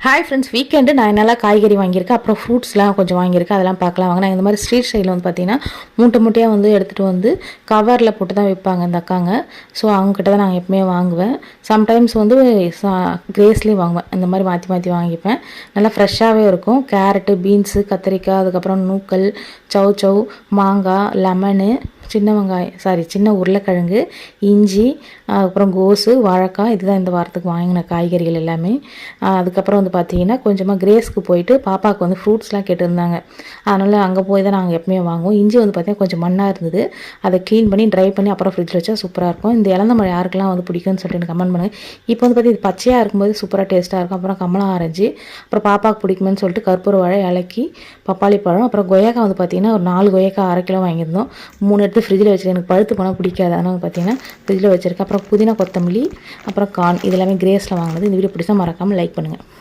Hi friends, weekend நான் என்னெல்லாம் காய்கறி வாங்கியிருக்கேன், அப்புறம் ஃப்ரூட்ஸ்லாம் கொஞ்சம் வாங்கியிருக்கேன். அதெல்லாம் பார்க்கலாம் வாங்க. நான் இந்த மாதிரி ஸ்ட்ரீட் சைடில் வந்து பார்த்தீங்கன்னா மூட்டை மூட்டையாக வந்து எடுத்துகிட்டு வந்து கவரில் போட்டு தான் விற்பாங்க இந்த அக்காங்க. ஸோ அவங்கக்கிட்ட தான் நான் எப்பவுமே வாங்குவேன். சம்டைம்ஸ் வந்து கிரேஸ்லேயும் வாங்குவேன். இந்த மாதிரி மாற்றி மாற்றி வாங்கிப்பேன். நல்லா ஃப்ரெஷ்ஷாகவே இருக்கும். கேரட்டு, பீன்ஸு, கத்திரிக்காய், அதுக்கப்புறம் நூக்கல், சௌ மாங்காய், லெமனு, சின்ன வெங்காயம் சின்ன உருளைக்கிழங்கு, இஞ்சி, அதுக்கப்புறம் கோஸு, வாழைக்காய், இதுதான் இந்த வாரத்துக்கு வாங்கின காய்கறிகள் எல்லாமே. அதுக்கப்புறம் வந்து பார்த்திங்கன்னா கொஞ்சமாக கிரேஸ்க்கு போயிட்டு பாப்பாவுக்கு வந்து ஃப்ரூட்ஸ்லாம் கேட்டுருந்தாங்க. அதனால் அங்கே போய் தான் நாங்கள் எப்பவுமே வாங்குவோம். இஞ்சி வந்து பார்த்திங்கன்னா கொஞ்சம் மண்ணாக இருந்தது. அதை க்ளீன் பண்ணி ட்ரை பண்ணி அப்புறம் ஃப்ரிட்ஜில் வச்சா சூப்பராக இருக்கும். இந்த இளந்தமழை யாருக்கெல்லாம் வந்து பிடிக்கும்னு சொல்லிட்டு எனக்கு கமெண்ட் பண்ணுங்கள். இப்போ வந்து பார்த்திங்கன்னா இது பச்சையாக இருக்கும்போது சூப்பராக டேஸ்ட்டாக இருக்கும். அப்புறம் கமலா ஆரஞ்சு, அப்புறம் பாப்பாவுக்கு பிடிக்குமென்னு சொல்லிட்டு கற்பூர வாழை, இலக்கி, பப்பாளி பழம், அப்புறம் கொய்யாக்காய் வந்து பார்த்திங்கன்னா ஒரு 4 கொய்யாக்காய் 1/2 கிலோ வாங்கியிருந்தோம். 3 எடுத்து ஃப்ரிட்ஜில் வச்சுருக்கேன். எனக்கு பழுத்து போனால் பிடிக்காது. அதனால் பார்த்தீங்கன்னா ஃப்ரிட்ஜில் வச்சுருக்கேன். அப்புறம் புதினா, கொத்தமல்லி, அப்புறம் கார்ன், இது எல்லாமே கிரேஸில் வாங்கினது. இந்த வீடியோ பிடிச்சா மறக்காமல் லைக் பண்ணுங்கள்.